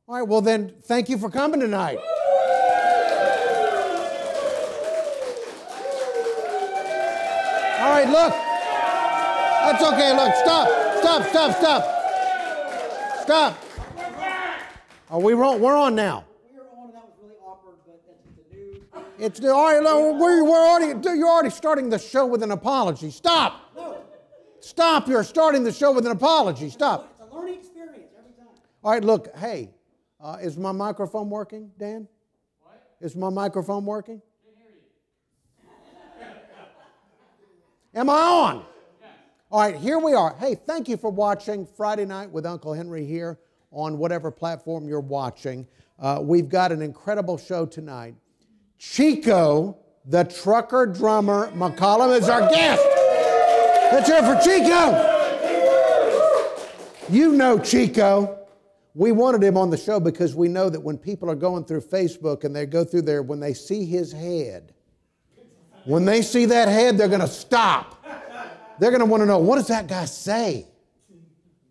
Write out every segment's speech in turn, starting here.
All right, well then, thank you for coming tonight. All right, look. That's okay, look, stop. Stop. Are we wrong? We're on now. We were on, and that was really awkward, but that's the new... It's all right, you're already starting the show with an apology. Stop. No. Stop, you're starting the show with an apology. Stop. It's a learning experience every time. All right, look, hey, is my microphone working, Dan? What? Is my microphone working? Can't hear you. Am I on? Yes. All right, here we are. Hey, thank you for watching Friday Night with Uncle Henry here on whatever platform you're watching. We've got an incredible show tonight. Chico, the trucker drummer McCollum, is our guest. Let's hear it for Chico. You know Chico. We wanted him on the show because we know that when people are going through Facebook and they go through there, when they see his head, when they see that head, they're going to stop. They're going to want to know, what does that guy say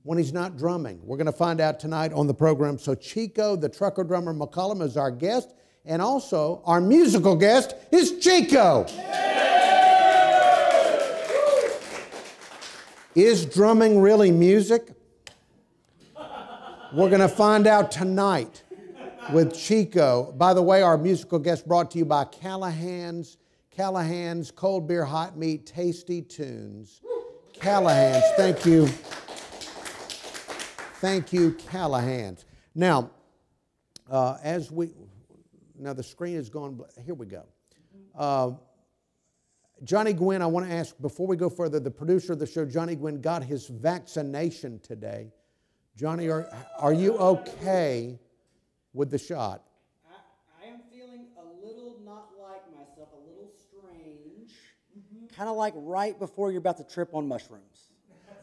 when he's not drumming? We're going to find out tonight on the program. So Chico, the trucker drummer McCollum, is our guest. And also, our musical guest is Chico. Is drumming really music? We're going to find out tonight with Chico. By the way, our musical guest brought to you by Callahan's Cold Beer, Hot Meat, Tasty Tunes. Callahan's, thank you. Thank you, Callahan's. Now, now the screen is gone. Here we go. Johnny Gwynn, I want to ask, before we go further, the producer of the show, Johnny Gwynn, got his vaccination today. Johnny, are you okay with the shot? I am feeling a little not like myself, a little strange. Kind of like right before you're about to trip on mushrooms.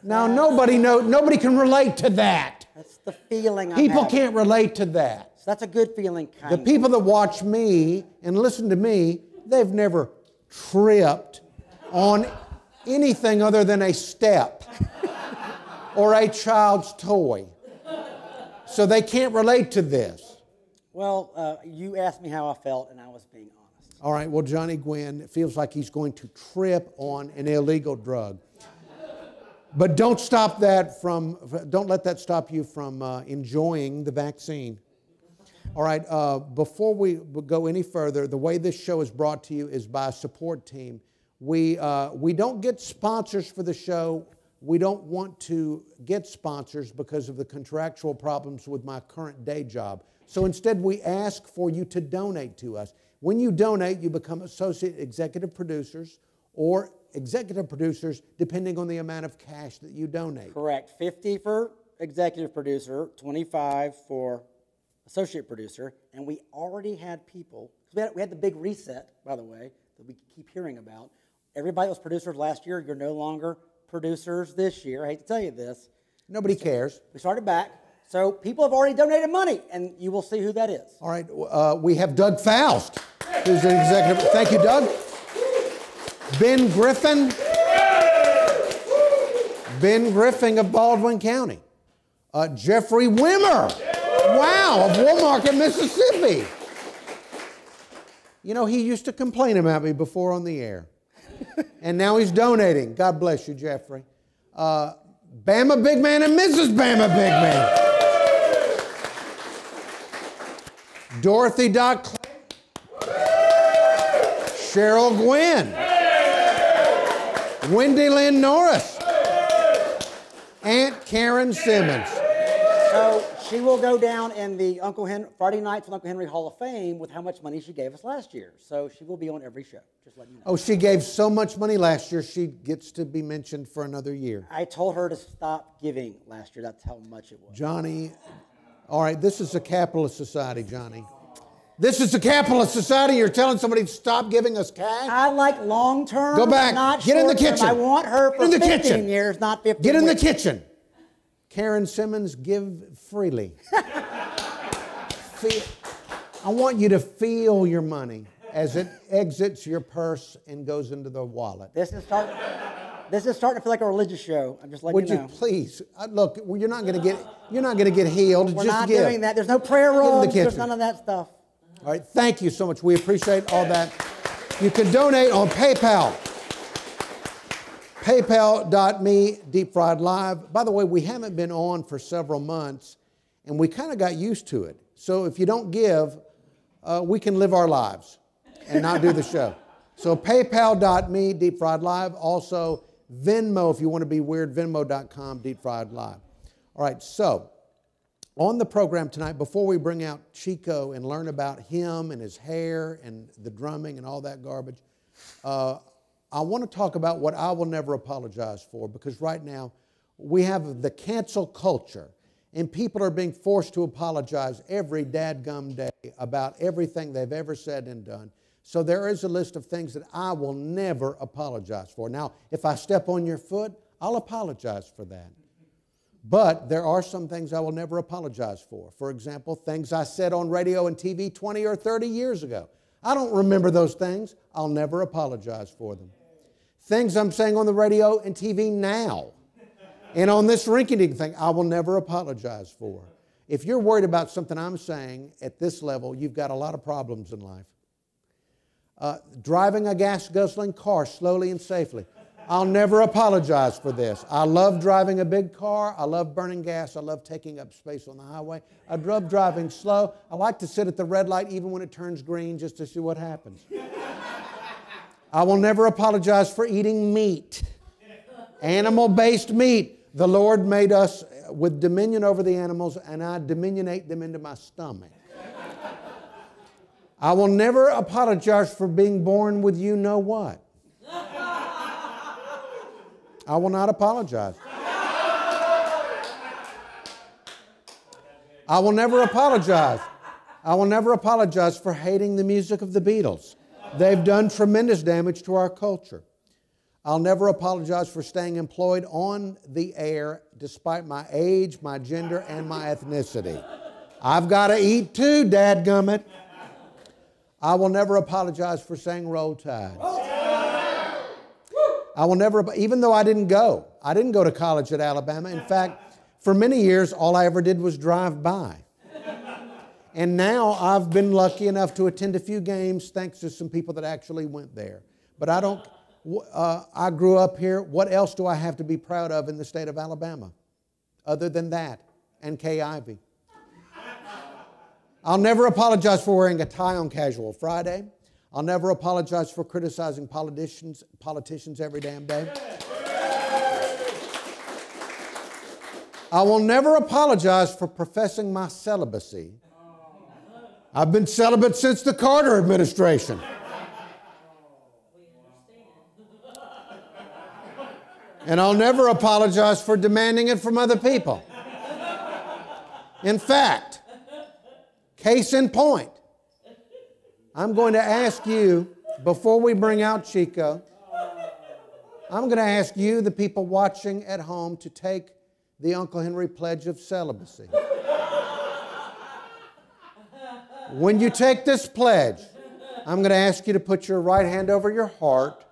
Now, nobody can relate to that. That's the feeling I'm People having. can't relate to that. So that's a good feeling, kind The of. people that watch me and listen to me, they've never tripped on anything other than a step or a child's toy. So they can't relate to this. Well, you asked me how I felt, and I was being honest. All right, well, Johnny Gwynn feels like he's going to trip on an illegal drug. But don't let that stop you from enjoying the vaccine. All right, before we go any further, the way this show is brought to you is by a support team. We don't get sponsors for the show. We don't want to get sponsors because of the contractual problems with my current day job. So instead, we ask for you to donate to us. When you donate, you become associate executive producers or executive producers depending on the amount of cash that you donate. Correct. 50 for executive producer, 25 for associate producer, and we already had people, we had the big reset, by the way, that we keep hearing about. Everybody that was producers last year, you're no longer producers this year. I hate to tell you this. Nobody cares. We started back. So people have already donated money, and you will see who that is. All right, we have Doug Faust, who's an executive. Thank you, Doug. Ben Griffin. Ben Griffin of Baldwin County. Jeffrey Wimmer. Wow, of Woolmarket, Mississippi. You know, he used to complain about me before on the air. And now he's donating. God bless you, Jeffrey. Bama Big Man and Mrs. Bama Big Man. Dorothy Doc Cheryl Gwynn. Wendy Lynn Norris. Aunt Karen Simmons. So she will go down in the Friday Nights with Uncle Henry Hall of Fame with how much money she gave us last year. So she will be on every show. Just letting you know. Oh, she gave so much money last year, she gets to be mentioned for another year. I told her to stop giving last year. That's how much it was. Johnny, all right, this is a capitalist society, Johnny. This is a capitalist society. You're telling somebody to stop giving us cash? I like long term. Go back. Not Get in the short-term. kitchen. I want her for 15 years, not 15 Get in the weeks. kitchen. Karen Simmons, give freely. I want you to feel your money as it exits your purse and goes into the wallet. This This is starting to feel like a religious show. I'm just letting Would you know. you please look? You're not going to get healed. We're just not give. doing that. There's no prayer Get in the rooms. kitchen. There's none of that stuff. All right. Thank you so much. We appreciate all that. You can donate on PayPal. PayPal.me Deep Fried Live. By the way, we haven't been on for several months, and we kind of got used to it. So if you don't give, we can live our lives and not do the show. So PayPal.me Deep Fried Live. Also Venmo, if you want to be weird, Venmo.com Deep Fried Live. All right, so on the program tonight, before we bring out Chico and learn about him and his hair and the drumming and all that garbage, I want to talk about what I will never apologize for, because right now we have the cancel culture and people are being forced to apologize every dadgum day about everything they've ever said and done. So there is a list of things that I will never apologize for. Now, if I step on your foot, I'll apologize for that. But there are some things I will never apologize for. For example, things I said on radio and TV 20 or 30 years ago. I don't remember those things. I'll never apologize for them. Things I'm saying on the radio and TV now and on this rinky-dink thing, I will never apologize for. If you're worried about something I'm saying at this level, you've got a lot of problems in life. Driving a gas-guzzling car slowly and safely. I'll never apologize for this. I love driving a big car. I love burning gas. I love taking up space on the highway. I love driving slow. I like to sit at the red light even when it turns green just to see what happens. I will never apologize for eating meat. Animal-based meat. The Lord made us with dominion over the animals, and I dominionate them into my stomach. I will never apologize for being born with you know what. I will not apologize. I will never apologize. I will never apologize for hating the music of the Beatles. They've done tremendous damage to our culture. I'll never apologize for staying employed on the air despite my age, my gender, and my ethnicity. I've got to eat too, dadgummit. I will never apologize for saying Roll Tide. I will never, even though I didn't go to college at Alabama. In fact, for many years, all I ever did was drive by. And now I've been lucky enough to attend a few games thanks to some people that actually went there. But I grew up here. What else do I have to be proud of in the state of Alabama other than that and Kay Ivey? I'll never apologize for wearing a tie on Casual Friday. I'll never apologize for criticizing politicians every damn day. I will never apologize for professing my celibacy. I've been celibate since the Carter administration. And I'll never apologize for demanding it from other people. In fact, case in point, I'm going to ask you, before we bring out Chico, I'm going to ask you, the people watching at home, to take the Uncle Henry Pledge of Celibacy. When you take this pledge, I'm going to ask you to put your right hand over your heart,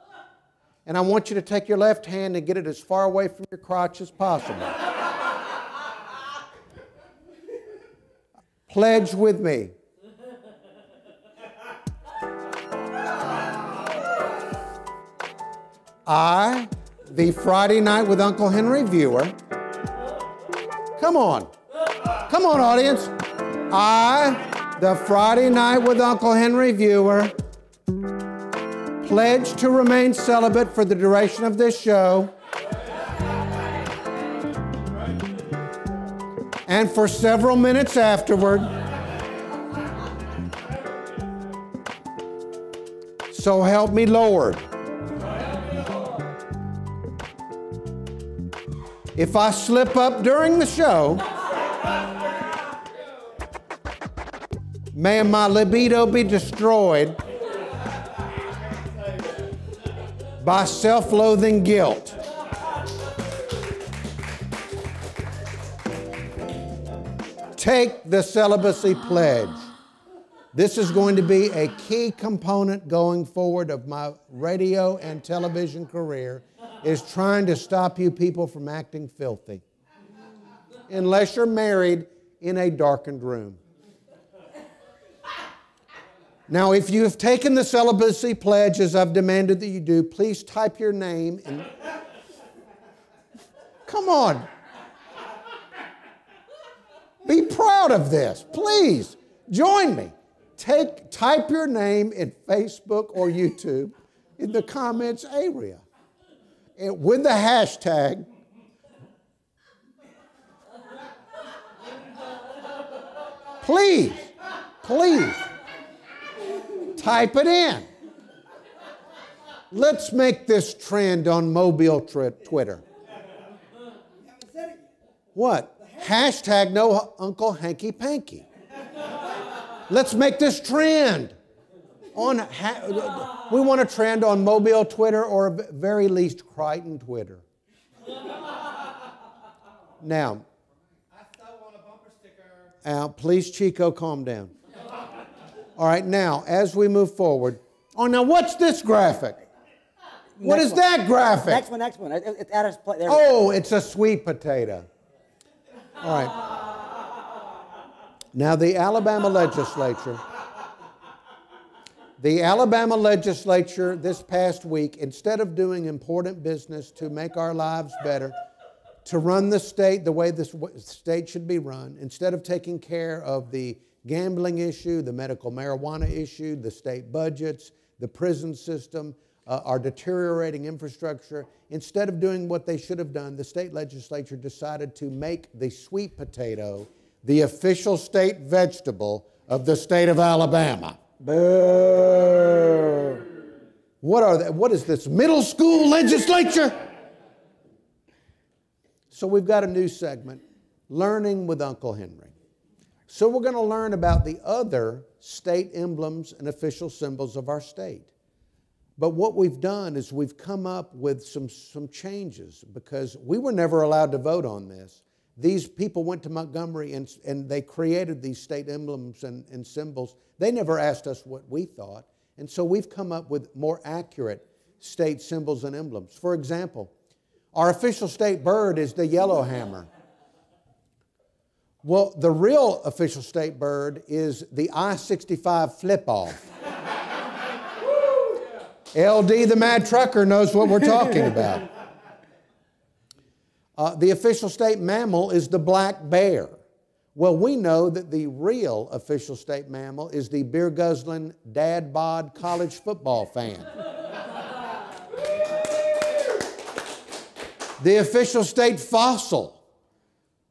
and I want you to take your left hand and get it as far away from your crotch as possible. Pledge with me. I, the Friday Night with Uncle Henry viewer, come on, audience. I, the Friday Night with Uncle Henry viewer, pledge to remain celibate for the duration of this show and for several minutes afterward. So help me Lord. If I slip up during the show, may my libido be destroyed by self-loathing guilt. Take the celibacy pledge. This is going to be a key component going forward of my radio and television career. is trying to stop you people from acting filthy. Unless you're married in a darkened room. Now, if you have taken the celibacy pledge as I've demanded that you do, please type your name and... Come on. Be proud of this. Please, join me. Type your name in Facebook or YouTube in the comments area with the hashtag please type it in. Let's make this trend on Mobile Twitter. What? Hashtag no Uncle Hanky Panky. Let's make this trend. We want a trend on Mobile Twitter or at very least Crichton Twitter. Now, I still want a bumper sticker. Please, Chico, calm down. All right, now, as we move forward. Oh, now, what's this graphic? What is that graphic? Next one. It's at its place. Oh, it's a sweet potato. All right. Now, the Alabama legislature this past week, instead of doing important business to make our lives better, to run the state the way the state should be run, instead of taking care of the gambling issue, the medical marijuana issue, the state budgets, the prison system, our deteriorating infrastructure, instead of doing what they should have done, the state legislature decided to make the sweet potato the official state vegetable of the state of Alabama. Boo. What is this, middle school legislature? So we've got a new segment, Learning with Uncle Henry. So we're going to learn about the other state emblems and official symbols of our state. But what we've done is we've come up with some changes because we were never allowed to vote on this. These people went to Montgomery and they created these state emblems and symbols. They never asked us what we thought. And so we've come up with more accurate state symbols and emblems. For example, our official state bird is the yellowhammer. Well, the real official state bird is the I-65 flip-off. LD, the mad trucker, knows what we're talking about. The official state mammal is the black bear. Well, we know that the real official state mammal is the beer-guzzling, dad-bod college football fan. The official state fossil.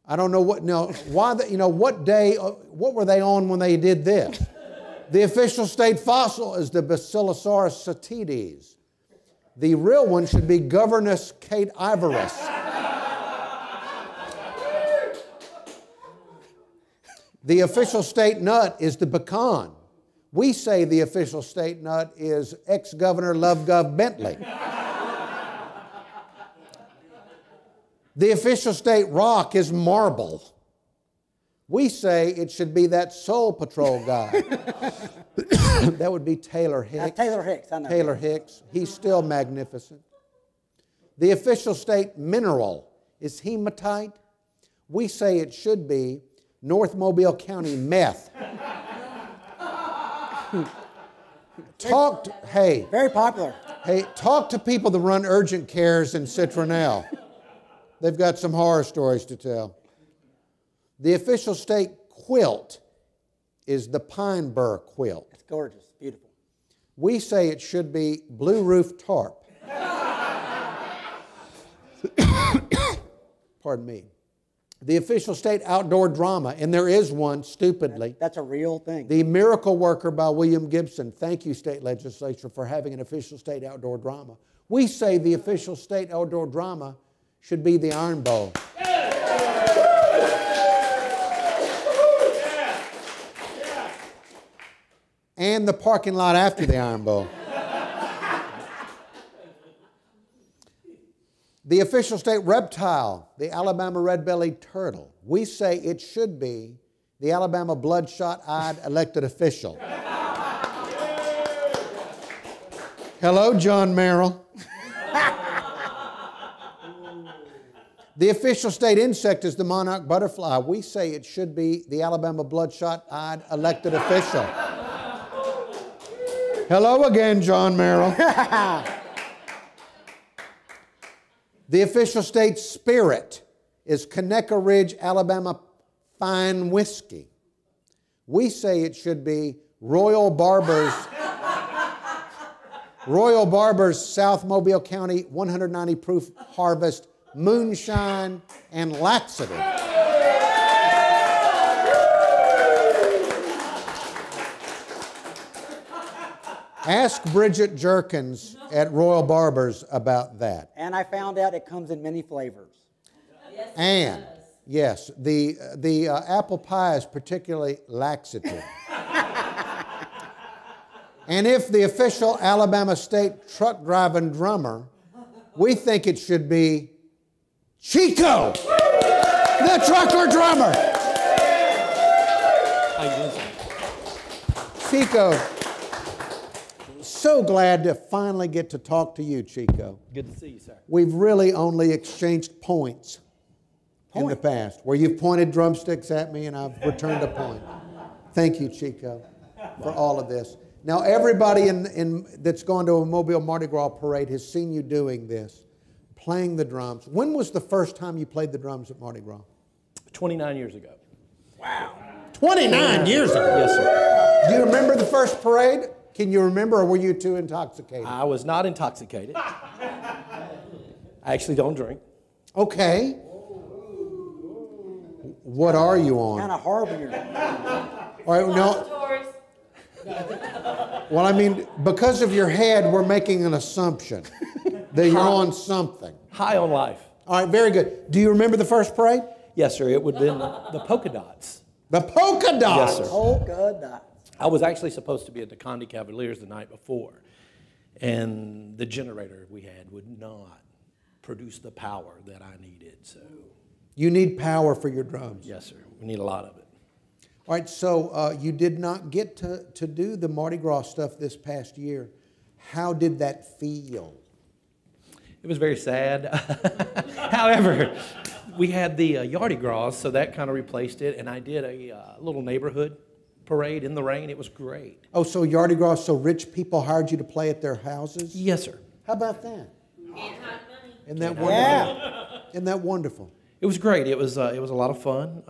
I don't know what, no, why, what day, what were they on when they did this? The official state fossil is the Basilosaurus satides. The real one should be Governess Kate Ivorus. The official state nut is the pecan. We say the official state nut is ex-Governor Lovegov Bentley. The official state rock is marble. We say it should be that Soul Patrol guy. That would be Taylor Hicks. Taylor Hicks, I know. Taylor Hicks. He's still magnificent. The official state mineral is hematite. We say it should be North Mobile County meth. Very popular. Hey, talk to people that run urgent cares in Citronelle. They've got some horror stories to tell. The official state quilt is the pine burr quilt. It's gorgeous, beautiful. We say it should be blue roof tarp. Pardon me. The official state outdoor drama, and there is one, stupidly. That's a real thing. The Miracle Worker by William Gibson. Thank you, state legislature, for having an official state outdoor drama. We say the official state outdoor drama should be the Iron Bowl. And the parking lot after the Iron Bowl. The official state reptile, the Alabama red-bellied turtle. We say it should be the Alabama bloodshot-eyed elected official. Hello, John Merrill. The official state insect is the monarch butterfly. We say it should be the Alabama bloodshot-eyed elected official. Hello again, John Merrill. The official state spirit is Conecuh Ridge, Alabama fine whiskey. We say it should be Royal Barbers South Mobile County 190 proof harvest moonshine and laxative. Ask Bridget Jerkins at Royal Barbers about that. And I found out it comes in many flavors. And yes, the apple pie is particularly laxative. And if the official Alabama State Truck Drivin Drummer, we think it should be Chico, the trucker drummer. Chico, so glad to finally get to talk to you, Chico. Good to see you, sir. We've really only exchanged points in the past, where you've pointed drumsticks at me and I've returned a point. Thank you, Chico, for all of this. Now, everybody that's gone to a Mobile Mardi Gras parade has seen you doing this, playing the drums. When was the first time you played the drums at Mardi Gras? 29 years ago. Wow. 29 years ago? Yes, sir. Do you remember the first parade? Can you remember, or were you too intoxicated? I was not intoxicated. I actually don't drink. Okay. What are you on? Kind of harbinger. All right, no. Well, I mean, because of your head, we're making an assumption that you're on something. High on life. All right, very good. Do you remember the first parade? Yes, sir. It would have been the polka dots. The polka dots. Yes, sir. Polka dots. I was actually supposed to be at the Condi Cavaliers the night before, and the generator we had would not produce the power that I needed. So, You need power for your drums. yes, sir. We need a lot of it. All right, so you did not get to do the Mardi Gras stuff this past year. How did that feel? It was very sad. However, we had the Yardi Gras, so that kind of replaced it, and I did a little neighborhood parade in the rain. It was great. Oh, so Yardi Gras, so rich people hired you to play at their houses? Yes, sir. How about that? Isn't that wonderful? Yeah. Isn't that wonderful? It was great. It was a lot of fun,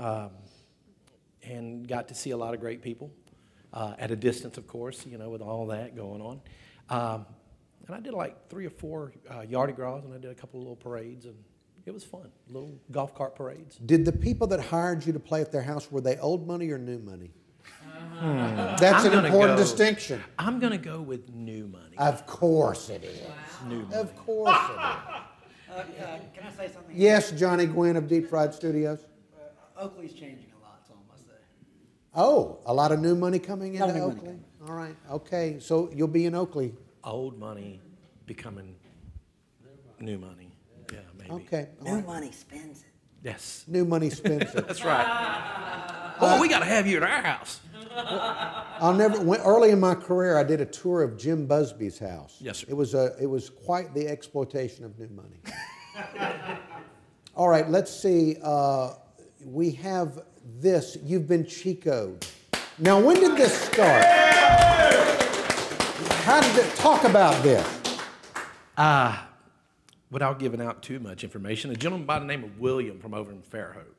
and got to see a lot of great people at a distance, of course, you know, with all that going on. And I did like 3 or 4 Yardi Gras, and I did a couple of little parades, and it was fun. Little golf cart parades. Did the people that hired you to play at their house, were they old money or new money? That's an important distinction. I'm going to go with new money. Of course it is. New money. Of course it is. Can I say something? Yes, Johnny Gwynn of Deep Fried Studios. Oakley's changing a lot, so I must say. Oh, a lot of new money coming into Lot of new money Oakley? coming. All right, okay. So you'll be in Oakley. Old money becoming new money. Yeah, maybe. Okay. all New right. money spends it. Yes. New money spends it. That's right. Oh, we got to have you at our house. Early in my career, I did a tour of Jim Busby's house. Yes, sir. It was quite the exploitation of new money. All right, let's see. We have this. You've been Chico'd. Now, when did this start? How did it talk about this? Without giving out too much information, a gentleman by the name of William from over in Fairhope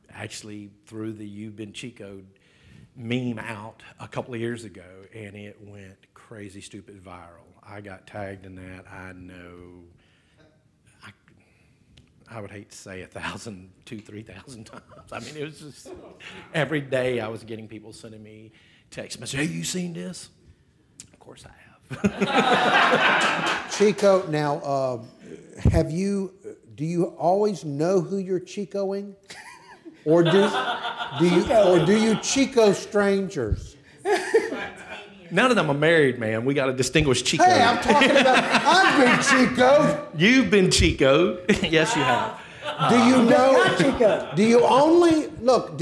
actually threw the You've Been Chico'd meme out a couple of years ago, and it went crazy stupid viral. I got tagged in that. I know, I would hate to say 1,000, 2,000, 3,000 times. I mean, it was just, every day I was getting people sending me text messages, hey, you seen this? Of course I have. Chico, now, do you always know who you're Chicoing? Or do you Chico strangers? None of them are married, man. We got to distinguish Chico. Hey, I'm talking about, I've been Chico. You've been Chico. Yes, you have. Do you know? Not Chico. Do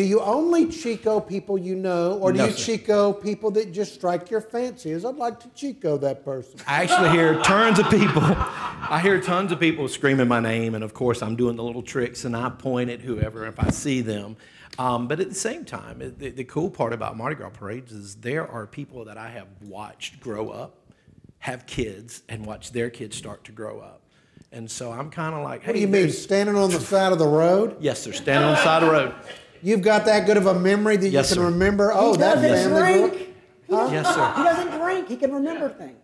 you only Chico people you know, or do No, you sir. Chico people that just strike your fancies? I'd like to Chico that person. I actually hear tons of people. I hear tons of people screaming my name, and of course I'm doing the little tricks, and I point at whoever if I see them. But at the same time, the cool part about Mardi Gras parades is there are people that I have watched grow up, have kids, and watch their kids start to grow up. And so I'm kind of like, hey. What do you mean, standing on the side of the road? Yes, sir, standing on the side of the road. You've got that good of a memory that Yes, you can sir. remember? Oh, He that doesn't family drink. group? Yes, sir. He doesn't drink. He can remember things.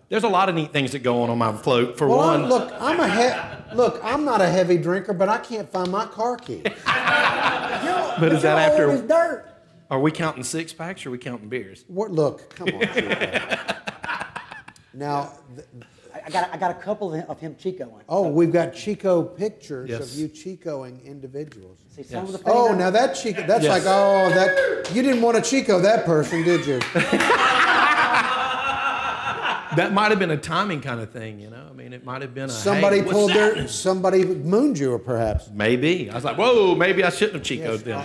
There's a lot of neat things that go on my float. For Well, one, I'm not a heavy drinker, but I can't find my car key. but is that You're old after? as dirt. Are we counting six packs or are we counting beers? Look, come on, Chico. Now, I got a couple of him Chicoing. we've got Chico pictures Yes. of you Chicoing individuals. See, some Yes. of the Oh, fingers- now that Chico, that's Yes. you didn't want to Chico that person, did you? That might have been a timing kind of thing, you know? I mean, it might have been a, Somebody hey, what's pulled happening? somebody mooned you, or perhaps. Maybe. I was like, whoa, maybe I shouldn't have Chico'd them.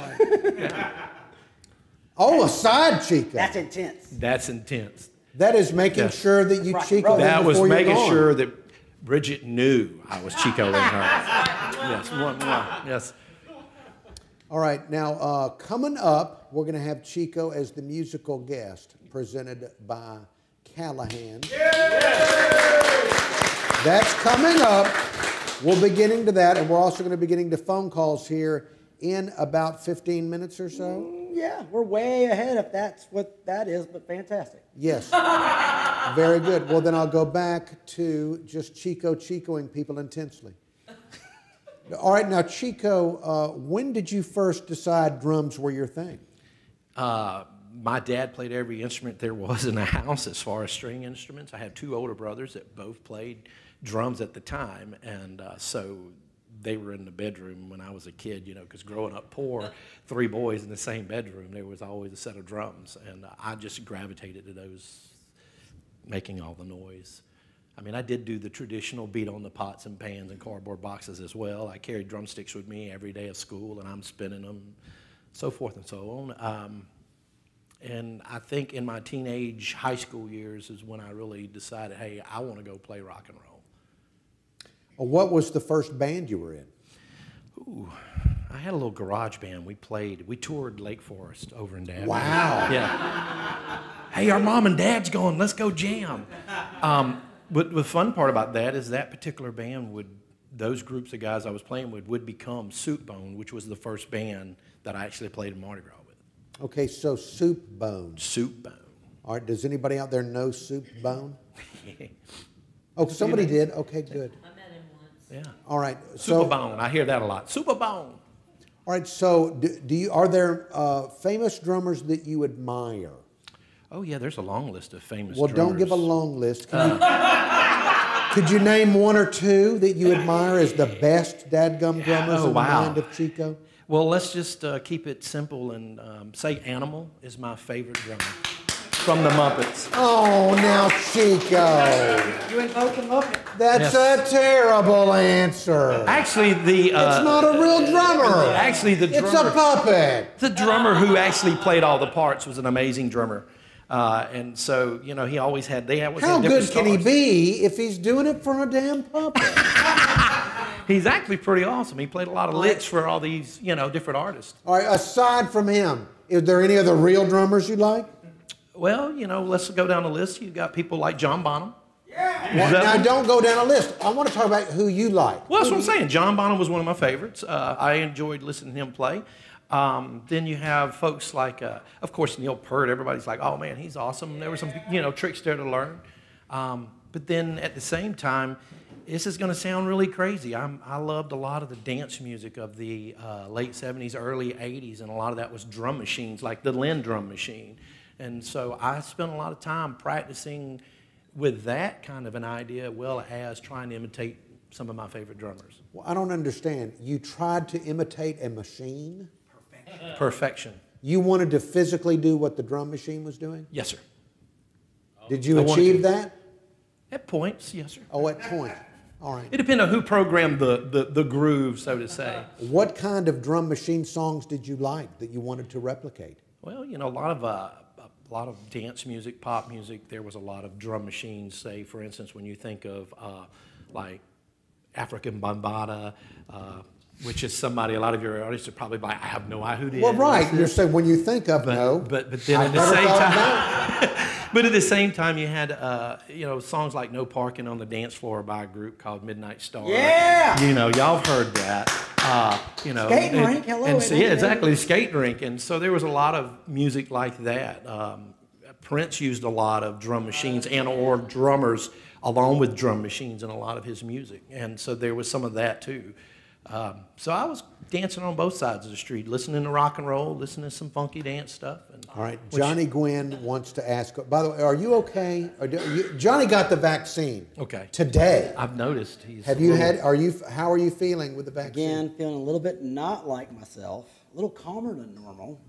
Oh, a side Chico. That's intense. That's intense. That is making Yes. sure that you Rock and Chico roll. them That was before you're making gone. sure that Bridget knew I was Chicoing her. Yes, yes. All right, now coming up, we're going to have Chico as the musical guest, presented by Callahan. That's coming up. We'll be getting to that, and we're also going to be getting to phone calls here in about 15 minutes or so. Yeah, we're way ahead if that's what that is, but fantastic. Yes. Very good. Well, then I'll go back to just Chicoing people intensely. All right, now, Chico, when did you first decide drums were your thing? My dad played every instrument there was in the house as far as string instruments. I had two older brothers that both played drums at the time, and so they were in the bedroom when I was a kid, you know, because growing up poor, three boys in the same bedroom, there was always a set of drums, and I just gravitated to those, making all the noise. I mean, I did do the traditional beat on the pots and pans and cardboard boxes as well. I carried drumsticks with me every day of school, and I'm spinning them, so forth and so on. And I think in my teenage high school years is when I really decided, hey, I want to go play rock and roll. What was the first band you were in? Ooh, I had a little garage band. We toured Lake Forest over in Davie. Wow. Yeah. Hey, our mom and dad's going, let's go jam. But the fun part about that is that particular band those groups of guys I was playing with would become Soup Bone, which was the first band that I actually played in Mardi Gras with. Okay, so Soup Bone. Soup Bone. All right, does anybody out there know Soup Bone? Oh, somebody did? Okay, good. I met him once. Yeah. All right, Super Bone. I hear that a lot. Super Bone. All right, so are there famous drummers that you admire? Oh, yeah, there's a long list of famous Well, drummers. don't give a long list. Could you name one or two that you admire as the best dadgum drummers in the mind of Chico? Well, let's just keep it simple and say Animal is my favorite drummer from the Muppets. Oh, now, Chico. You invoke the Muppet. That's a terrible answer. Actually, It's not a real drummer. Actually, the drummer. It's a puppet. The drummer who actually played all the parts was an amazing drummer. And so, you know, he always had, they always How had different good can he stars. be if he's doing it for a damn puppet? He's actually pretty awesome. He played a lot of licks for all these, you know, different artists. All right, aside from him, is there any other real drummers you like? Well, you know, let's go down the list. You've got people like John Bonham. Well, now, don't go down a list. I want to talk about who you like. Well, that's what I'm saying. John Bonham was one of my favorites. I enjoyed listening to him play. Then you have folks like, of course, Neil Peart. Everybody's like, oh, man, he's awesome. There were some, you know, tricks there to learn. But then at the same time, this is going to sound really crazy. I loved a lot of the dance music of the late 70s, early 80s, and a lot of that was drum machines, like the Lynn drum machine. And so I spent a lot of time practicing with that kind of an idea, as well as trying to imitate some of my favorite drummers. Well, I don't understand. You tried to imitate a machine? Perfection. You wanted to physically do what the drum machine was doing? Yes, sir. Did you I wanted achieve to. that? At points, yes, sir. Oh, at point. All right. It depended on who programmed the groove, so to say. What kind of drum machine songs did you like that you wanted to replicate? Well, a lot of dance music, pop music. There was a lot of drum machines. Say, for instance, when you think of like African Bambaataa, which is somebody a lot of your audience are probably like, I have no idea who it is. Well, right. You're saying when you think of but then at the same time, but at the same time, you had songs like "No Parking on the Dance Floor" by a group called Midnight Star. Yeah. Y'all have heard that. Skating rink, hello. And so, yeah, exactly, the skate rink. And so there was a lot of music like that. Prince used a lot of drum machines or drummers along with drum machines in a lot of his music. And so there was some of that too. So I was dancing on both sides of the street, listening to rock and roll, listening to some funky dance stuff. All right, Johnny Gwynn wants to ask, by the way, are you okay? Johnny got the vaccine today. I've noticed. How are you feeling with the vaccine? Again, feeling a little bit not like myself, a little calmer than normal.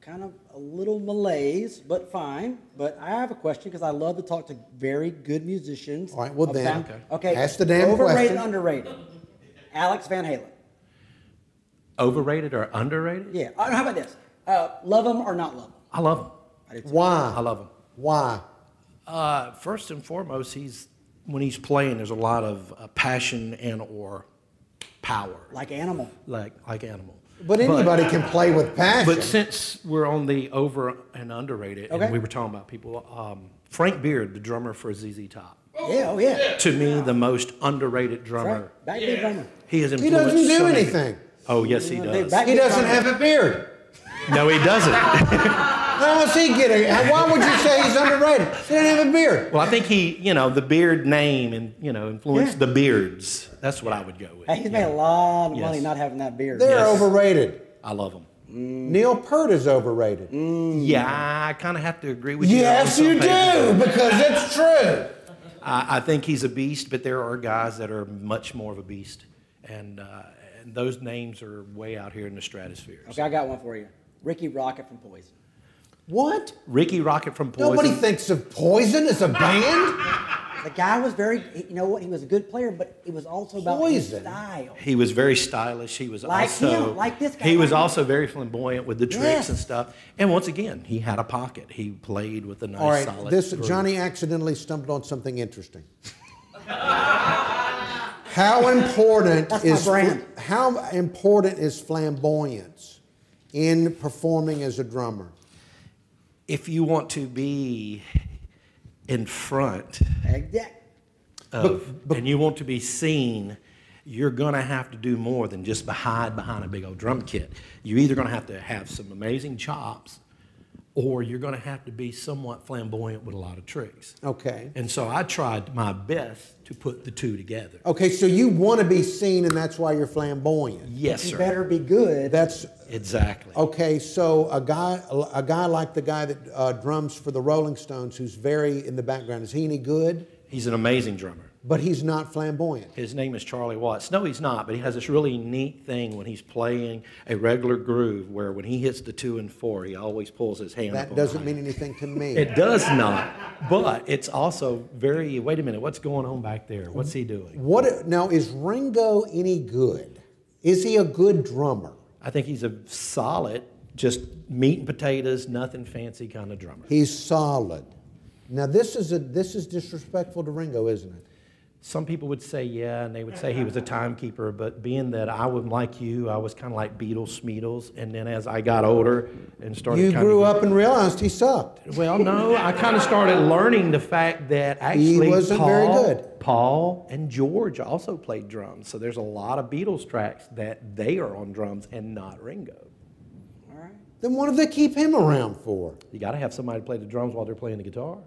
Kind of a little malaise, but fine. But I have a question because I love to talk to very good musicians. All right, well then, okay. Ask the damn overrated, question. underrated. Alex Van Halen. Overrated or underrated? Yeah. How about this? Love him or not love him? I love him. Why? I love him. Why? First and foremost, when he's playing, there's a lot of passion and or power. Like Animal. Like Animal. But anybody can play with passion. But since we're on the over and underrated, and we were talking about people, Frank Beard, the drummer for ZZ Top. Yeah, oh yeah. To me, the most underrated drummer. Right. Backbeat drummer. He has He influenced doesn't do so many- anything. Oh, yes, he does. He doesn't have a beard. No, he doesn't. How was he getting? Why would you say he's underrated? He doesn't have a beard. Well, I think the Beard name and influenced the Beards. That's what I would go with. Hey, he's made a lot of money not having that beard. They're overrated. I love him. Neil Peart is overrated. Yeah, I kind of have to agree with you. Yes, you do, because it's true. I think he's a beast, but there are guys that are much more of a beast, and those names are way out here in the stratosphere. Okay, I got one for you. Ricky Rocket from Poison. What? Ricky Rocket from Poison. Nobody thinks of Poison as a band. The guy was very, he was a good player, but it was also about his style. He was very stylish. He was like this guy. He was also very flamboyant with the tricks and stuff. And once again, he had a pocket. He played with a nice, solid groove. Johnny accidentally stumbled on something interesting. How important is flamboyance in performing as a drummer? If you want to be in front and you want to be seen, you're going to have to do more than just hide behind a big old drum kit. You're either going to have some amazing chops, or you're going to have to be somewhat flamboyant with a lot of tricks. Okay. And so I tried my best to put the two together. Okay, so you want to be seen, and that's why you're flamboyant. Yes, sir. You better be good. That's exactly. Okay, so a guy like the guy that drums for the Rolling Stones, who's very in the background, is he any good? He's an amazing drummer. But he's not flamboyant. His name is Charlie Watts. No, he's not, but he has this really neat thing when he's playing a regular groove where when he hits the 2 and 4, he always pulls his hand up. That doesn't mean anything to me. It does not, but it's also very, wait a minute, what's going on back there? What's he doing? Now, is Ringo any good? Is he a good drummer? I think he's a solid, just meat and potatoes, nothing fancy kind of drummer. He's solid. Now, this is disrespectful to Ringo, isn't it? Some people would say, yeah, and they would say he was a timekeeper, but being that I was like you, I was kind of like Beatles, Smeatles, and then as I got older and started You grew up and realized he sucked. Well, no, I kind of started learning the fact that actually he wasn't very good. Paul and George also played drums, so there's a lot of Beatles tracks that they are on drums and not Ringo. All right. Then what do they keep him around for? You got to have somebody play the drums while they're playing the guitar,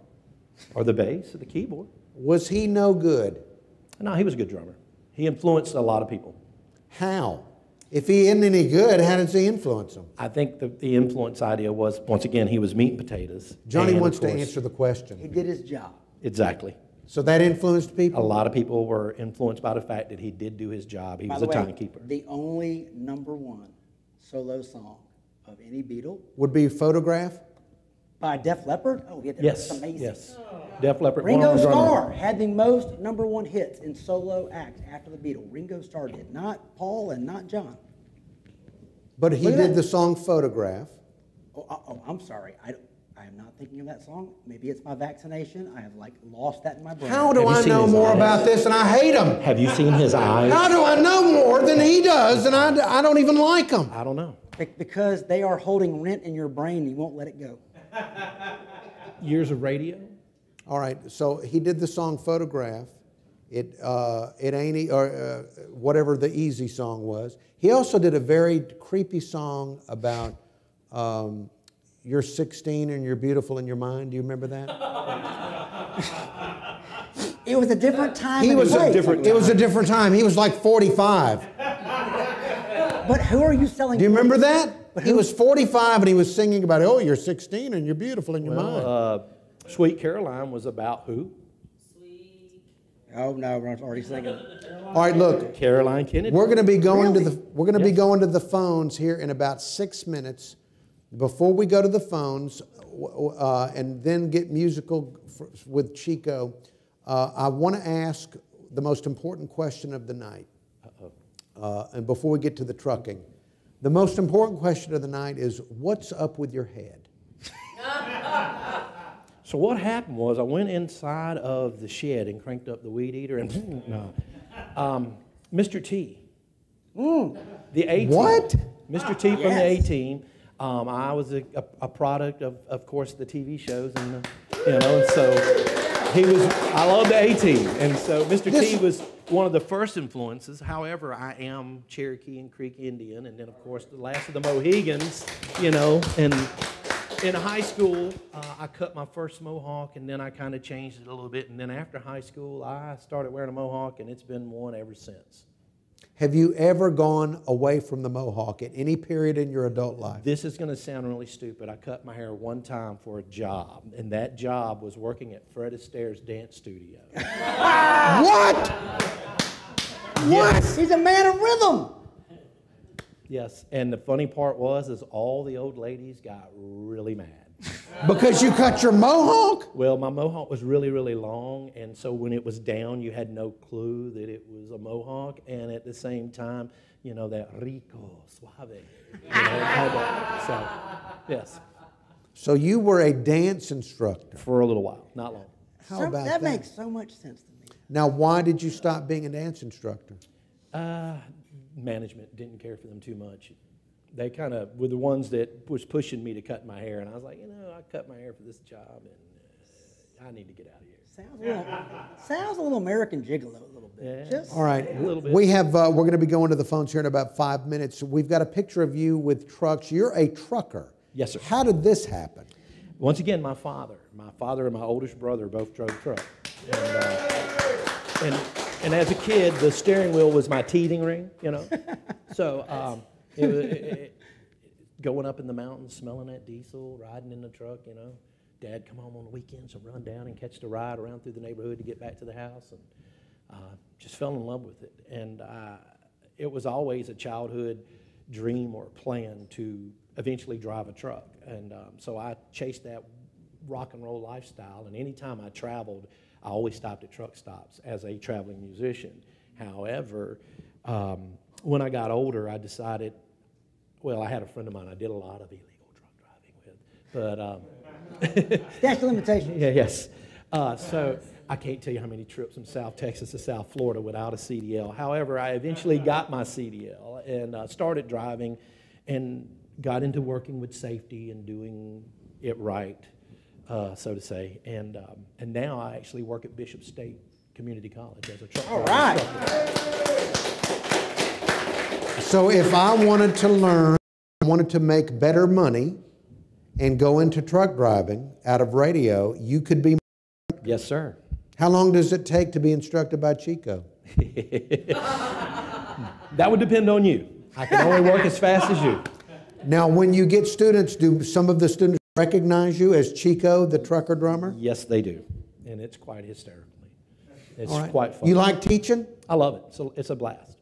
or the bass, or the keyboard. Was he no good? No, he was a good drummer. He influenced a lot of people. How? If he isn't any good, how does he influence them? I think the influence idea was, once again, he was meat and potatoes. Johnny wants to answer the question. He did his job. Exactly. So that influenced people? A lot of people were influenced by the fact that he did do his job. He was a timekeeper. The only #1 solo song of any Beatle would be Photograph? by Def Leppard. Oh, yeah, Yes. that's amazing. Yes. Def Leppard. Ringo Bonham drummer. Starr had the most #1 hits in solo acts after the Beatles. Ringo Starr did, not Paul and not John. But he Look at did that. the song Photograph. Oh, I'm sorry. I am not thinking of that song. Maybe it's my vaccination. I have lost that in my brain. How do Have you I seen know his more eyes? about this and I hate him? Have you seen his eyes? How do I know more than he does and I don't even like him? I don't know. Because they are holding rent in your brain and you won't let it go. Years of radio. All right, so he did the song Photograph. It ain't or whatever the easy song was. He also did a very creepy song about you're 16 and you're beautiful in your mind. Do you remember that? It was a different time. It and was place. It was a different time. He was like 45. But who are you selling? Do you remember that? But He who- was 45 and he was singing about, oh, you're 16 and you're beautiful in your mind. Sweet Caroline was about who? Oh no, we're already singing. All right, look, Caroline Kennedy. we're going to be going Really? be going to the phones here in about 6 minutes. Before we go to the phones and then get musical with Chico, I want to ask the most important question of the night. And before we get to the trucking, the most important question of the night is, what's up with your head? So what happened was I went inside of the shed and cranked up the weed eater and no. Mr. T, the A-Team. What? Mr. T from the Yes. A-Team. I was a product of course, the TV shows and and so he was. I love the A-Team, and so Mr. T was one of the first influences. However, I am Cherokee and Creek Indian, and then of course the last of the Mohegans, and. In high school, I cut my first mohawk, and then I kind of changed it a little bit. And then after high school, I started wearing a mohawk, and it's been one ever since. Have you ever gone away from the mohawk at any period in your adult life? This is going to sound really stupid. I cut my hair one time for a job, and that job was working at Fred Astaire's dance studio. What? What? He's a man of rhythm. Yes, and the funny part was all the old ladies got really mad. Because you cut your mohawk? Well, my mohawk was really, really long, and so when it was down, you had no clue that it was a mohawk, and at the same time, that rico, suave. So, yes, So you were a dance instructor. for a little while, not long. How about that? That makes so much sense to me. Now, why did you stop being a dance instructor? Management didn't care for them too much. They kind of were the ones that was pushing me to cut my hair, and I was like, I cut my hair for this job, and I need to get out of here. Sounds a little American Gigolo a little bit. Yeah. Just All right. A little bit. We have, we're going to be going to the phones here in about 5 minutes. We've got a picture of you with trucks. You're a trucker. Yes, sir. How did this happen? Once again, my father and my oldest brother both drove truck, and as a kid, the steering wheel was my teething ring, So it was going up in the mountains, smelling that diesel, riding in the truck, Dad come home on the weekends and run down and catch the ride around through the neighborhood to get back to the house, and just fell in love with it. And it was always a childhood dream or plan to eventually drive a truck. And so I chased that rock and roll lifestyle, and anytime I traveled, I always stopped at truck stops as a traveling musician. However, when I got older, I decided, I had a friend of mine I did a lot of illegal truck driving with, but statute of limitations. yes. So I can't tell you how many trips from South Texas to South Florida without a CDL. However, I eventually got my CDL and started driving and got into working with safety and doing it right, so to say. And now I actually work at Bishop State Community College as a truck All driver right. instructor. So if I wanted to learn, I wanted to make better money and go into truck driving out of radio, you could be. Yes, sir. How long does it take to be instructed by Chico? That would depend on you. I can only work as fast as you. Now, when you get students, do some of the students recognize you as Chico, the trucker drummer? Yes, they do. And it's quite hysterically. It's All right. quite fun. You like teaching? I love it. So it's a blast.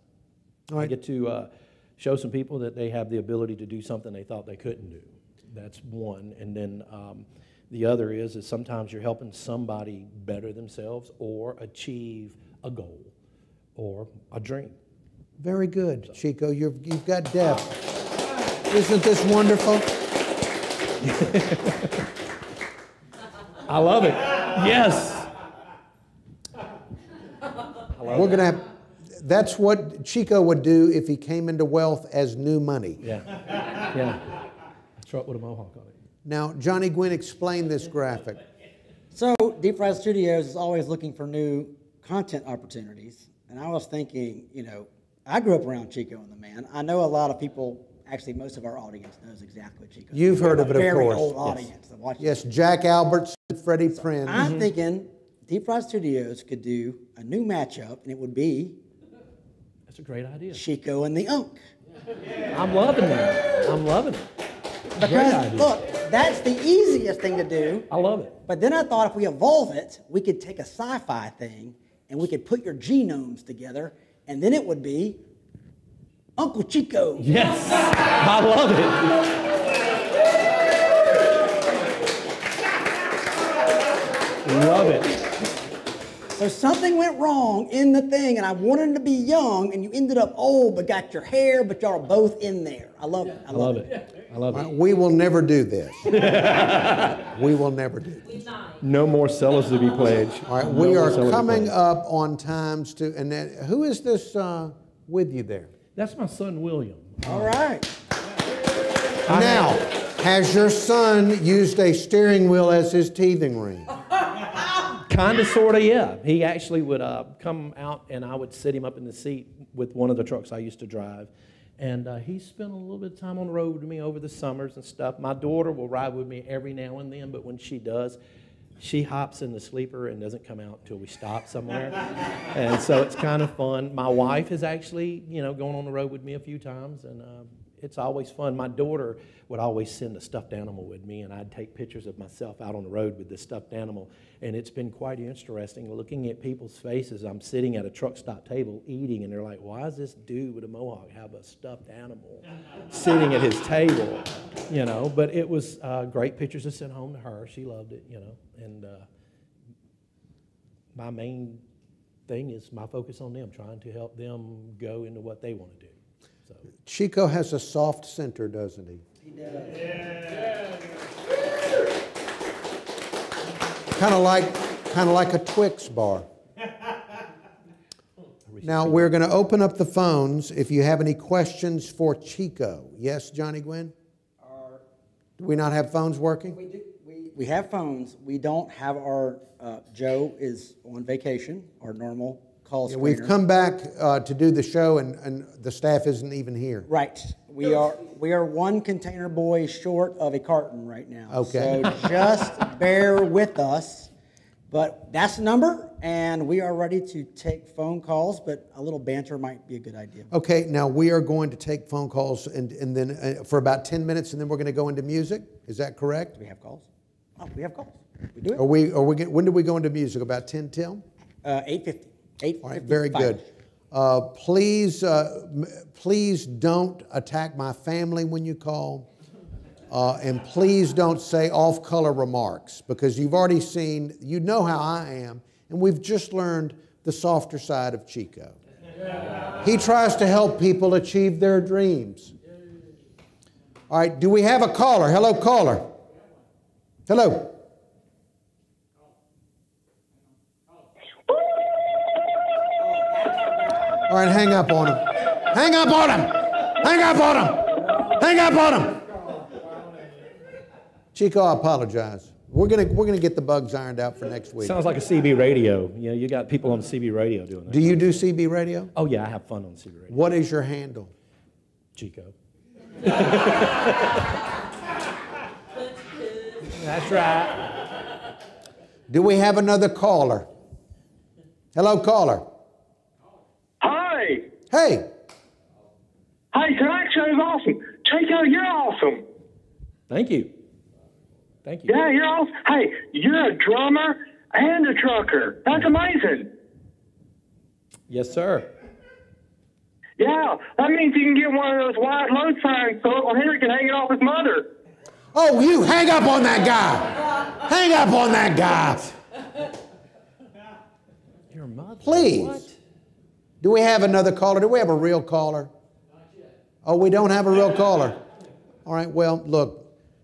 All I right. get to show some people that they have the ability to do something they thought they couldn't do. That's one. And then The other is sometimes you're helping somebody better themselves or achieve a goal or a dream. Very good, Chico. You've got depth. Isn't this wonderful? I love it. Yes. We're going to have, that's what Chico would do if he came into wealth as new money. Yeah. Yeah. Truck with a mohawk on it. Now, Johnny Gwynn, explain this graphic. So Deep Fried Studios is always looking for new content opportunities. And I was thinking, you know, I grew up around Chico and the Man. I know a lot of people, actually most of our audience knows exactly what Chico is. You've heard of it, of very course. old audience that watches Yes, Jack Alberts, Freddie Prinze. I'm thinking Deep Fried Studios could do a new matchup, and it would be That's a great idea. Chico and the Unk. I'm loving that. I'm loving it. Because, look, that's the easiest thing to do. I love it. But then I thought if we evolve it, we could take a sci-fi thing, and we could put your genomes together, and then it would be Uncle Chico. Yes. I love it. Love it. So something went wrong in the thing, and I wanted to be young, and you ended up old, but got your hair, but y'all are both in there. I love it. I love it. I love it. We will never do this. We will never do this. No more Celibacy pledge. All right, we are coming up on times to, and then, who is this with you there? That's my son, William. All right. Now, has your son used a steering wheel as his teething ring? Kind of, sort of, yeah. He actually would come out, and I would sit him up in the seat with one of the trucks I used to drive. And he spent a little bit of time on the road with me over the summers and stuff. My daughter will ride with me every now and then, but when she does, she hops in the sleeper and doesn't come out until we stop somewhere. And so it's kind of fun. My wife has actually, gone on the road with me a few times, and it's always fun. My daughter would always send a stuffed animal with me, and I'd take pictures of myself out on the road with this stuffed animal. And it's been quite interesting looking at people's faces. I'm sitting at a truck stop table eating, and they're like, why does this dude with a mohawk have a stuffed animal sitting at his table? But it was great pictures to send home to her. She loved it, And my main thing is my focus on them, trying to help them go into what they want to do. So. Chico has a soft center, doesn't he? He does. Yeah. Kind of like a Twix bar. Now, we're going to open up the phones if you have any questions for Chico. Yes, Johnny Gwynn? Do we not have phones working? We do. We have phones. We don't have our, Joe is on vacation, our normal call screener. We've come back to do the show, and the staff isn't even here. Right. We are one container boy short of a carton right now. Okay. So just bear with us. But that's the number, and we are ready to take phone calls, but a little banter might be a good idea. Okay, now we are going to take phone calls and then for about 10 minutes, and then we're going to go into music. Is that correct? Do we have calls? Oh, we have calls. We do it. When do we go into music? About 10 till? 8:50. All right, very good. Please don't attack my family when you call. And please don't say off-color remarks, because you've already seen, you know how I am, and we've just learned the softer side of Chico. He tries to help people achieve their dreams. All right, do we have a caller? Hello, caller. Hello. All right, hang up on him. Hang up on him. Hang up on him. Hang up on him. Chico, I apologize. We're gonna get the bugs ironed out for next week. Sounds like a CB radio. You got people on CB radio doing that. Do you do CB radio? Oh yeah, I have fun on CB radio. What is your handle? Chico. That's right. Do we have another caller? Hello, caller. Hi. Hey. Hey, tonight's show is awesome. Chico, you're awesome. Thank you. Thank you. Yeah, you're awesome. Hey, you're a drummer and a trucker. That's amazing. Yes, sir. Yeah, that means you can get one of those wide load signs so Uncle Henry can hang it off his mother. Oh, you hang up on that guy. Hang up on that guy. Your mother? Please. What? Do we have another caller? Do we have a real caller? Oh, we don't have a real caller. All right, well, look,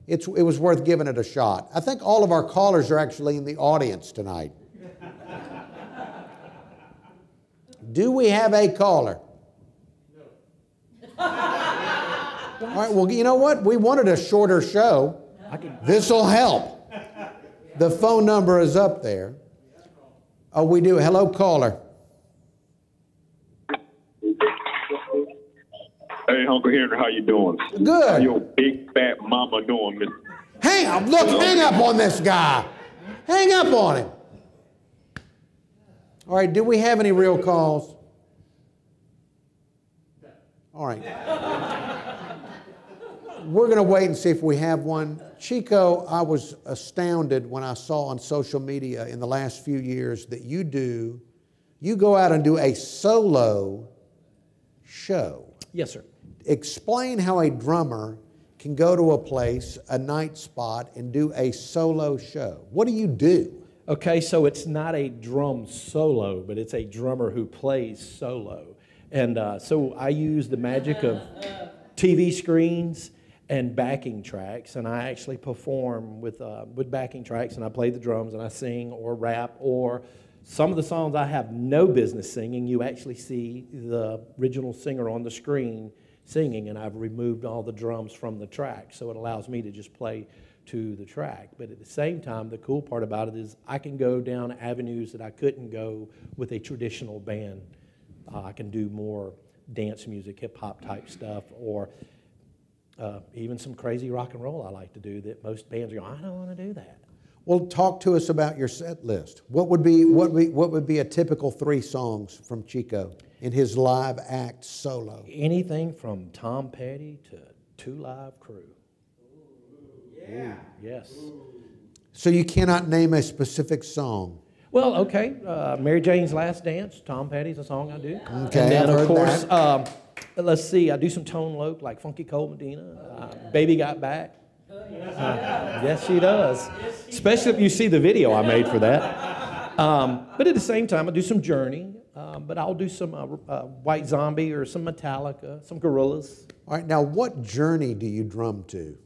it was worth giving it a shot. I think all of our callers are actually in the audience tonight. Do we have a caller? No. All right, well, you know what? We wanted a shorter show. This will help. The phone number is up there. Oh, we do. Hello, caller. Hey, Uncle Henry, how you doing? Good. How your big fat mama doing, Miss? Hang up on this guy. Hang up on him. All right, do we have any real calls? All right. We're going to wait and see if we have one. Chico, I was astounded when I saw on social media in the last few years that you go out and do a solo show. Yes, sir. Explain how a drummer can go to a place, a night spot, and do a solo show. What do you do? Okay, so it's not a drum solo, but it's a drummer who plays solo. And so I use the magic of TV screens and backing tracks, and I actually perform with backing tracks, and I play the drums, and I sing or rap, or some of the songs I have no business singing. You actually see the original singer on the screen singing, and I've removed all the drums from the track, so it allows me to just play to the track. But at the same time, the cool part about it is I can go down avenues that I couldn't go with a traditional band. I can do more dance music, hip-hop type stuff, or even some crazy rock and roll I like to do that most bands go, I don't want to do that. Well, talk to us about your set list. What would be a typical 3 songs from Chico in his live act solo? Anything from Tom Petty to 2 Live Crew. Yeah. Ooh, yes. So you cannot name a specific song? Well, okay. Mary Jane's Last Dance, Tom Petty's a song I do. Okay, and then, I've of heard course, let's see, I do some tone loc like Funky Cold Medina, Baby Got Back. Yes, she does. Especially if you see the video I made for that. But at the same time, I do some Journey. But I'll do some White Zombie or some Metallica, some Gorillaz. All right, now what Journey do you drum to?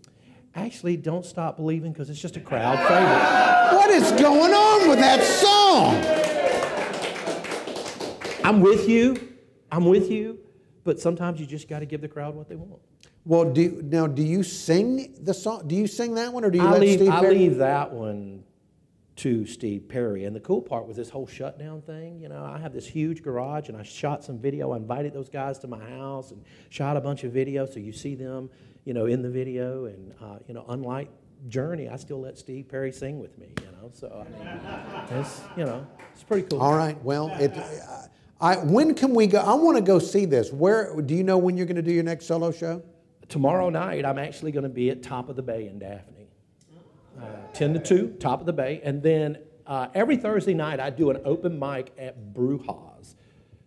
Actually, Don't Stop Believing, because it's just a crowd favorite. What is going on with that song? I'm with you, but sometimes you just got to give the crowd what they want. Well, do you sing the song? Do you sing that one, or do you I leave that one to Steve Perry. And the cool part was this whole shutdown thing. You know, I have this huge garage, and I shot some video. I invited those guys to my house and shot a bunch of video, so you see them, you know, in the video. And, you know, unlike Journey, I still let Steve Perry sing with me, you know. So, I mean, it's, you know, it's pretty cool. All right, well, when can we go? I want to go see this. Where, do you know when you're going to do your next solo show? Tomorrow night, I'm actually going to be at Top of the Bay in Daphne. 10 to 2, Top of the Bay. And then every Thursday night, I do an open mic at Gras,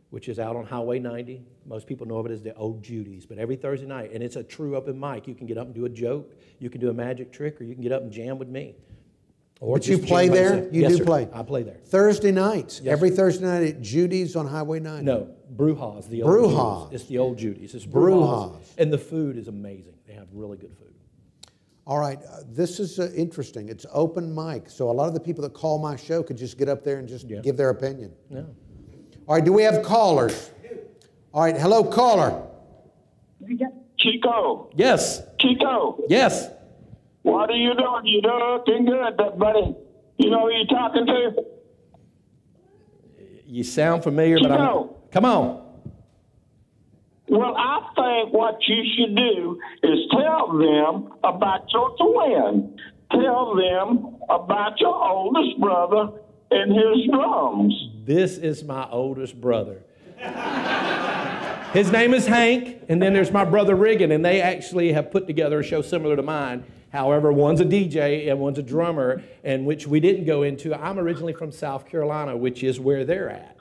which is out on Highway 90. Most people know of it as the Old Judy's. But every Thursday night, and it's a true open mic. You can get up and do a joke. You can do a magic trick, or you can get up and jam with me. Or but you play there? You do play? I play there. Thursday nights? Yes, every Thursday night at Judy's on Highway 90? No, Gras, the Old Judy's. It's the Old Judy's. It's Gras. And the food is amazing. They have really good food. All right, this is interesting. It's open mic, so a lot of the people that call my show could just get up there and just give their opinion. Yeah. All right, do we have callers? All right, hello, caller. Chico. Yes. Chico. Yes. What are you doing? You looking good, buddy. You know who you talking to? You sound familiar, but I'm... Come on. Well, I think what you should do is tell them about your twin. Tell them about your oldest brother and his drums. This is my oldest brother. His name is Hank, and then there's my brother Riggin, and they actually have put together a show similar to mine. However, one's a DJ and one's a drummer, and which we didn't go into. I'm originally from South Carolina, which is where they're at.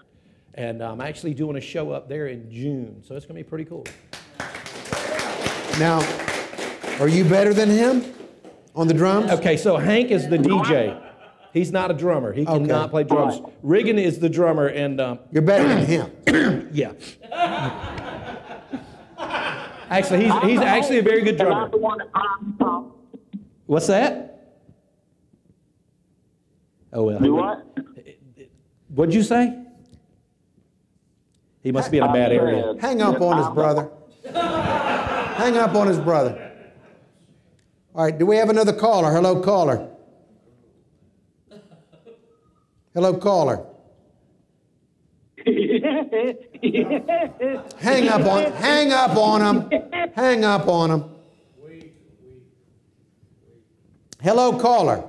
And I'm actually doing a show up there in June, so it's going to be pretty cool. Now, are you better than him? On the drums? Okay, so Hank is the DJ. He's not a drummer. He cannot play drums. Riggin is the drummer, and You're better than him. yeah. Actually, he's actually a very good drummer. What's that? Oh well. Do what? What'd you say? He must be in a bad area. Hang up on his brother. Hang up on his brother. All right, do we have another caller? Hello, caller. Hello, caller. Hang up on him. Hang up on him. Hello, caller.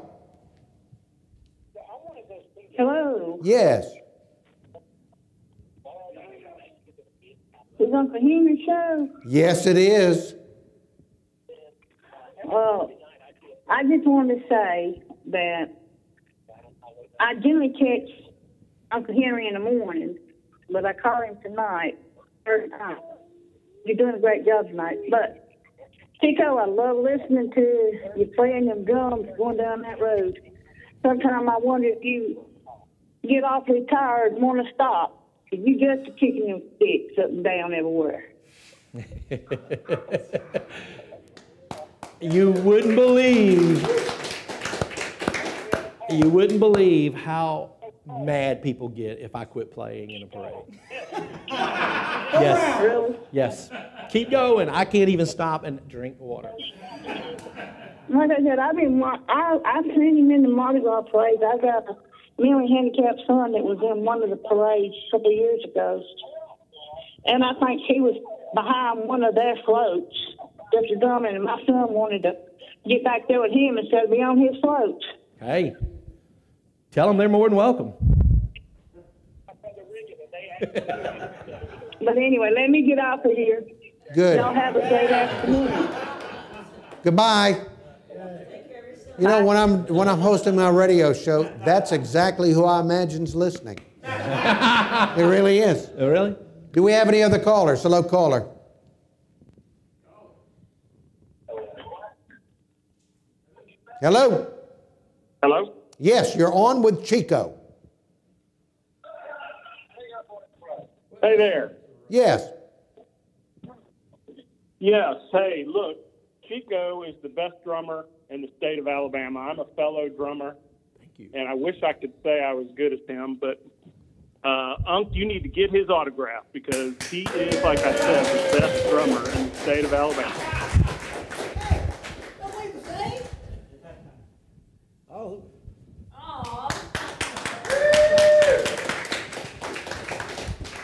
Hello. Yes. Is Uncle Henry show? Yes, it is. Well, I just wanted to say that I generally catch Uncle Henry in the morning, but I call him tonight. You're doing a great job tonight. But, Chico, I love listening to you playing them drums going down that road. Sometimes I wonder if you get awfully tired and want to stop. If you just kicking them sticks up and down everywhere. You wouldn't believe how mad people get if I quit playing in a parade. Yes. Really? Yes. Keep going. I can't even stop and drink water. Like I said, I've seen him in the Mardi Gras parades. I got a mentally handicapped son that was in one of the parades a couple of years ago. And I think he was behind one of their floats, just a drummer, and my son wanted to get back there with him instead of be on his float. Hey, tell them they're more than welcome. But anyway, let me get off of here. Good. Y'all have a great afternoon. Goodbye. You know, when I'm hosting my radio show, that's exactly who I imagine's listening. It really is. Oh, really? Do we have any other callers? Hello, caller. Hello? Hello? Yes, you're on with Chico. Hey there. Yes. Yes. Hey, look, Chico is the best drummer in the state of Alabama. I'm a fellow drummer. Thank you. And I wish I could say I was good as him, but Unc, you need to get his autograph because he is, like I said, the best drummer in the state of Alabama. Oh.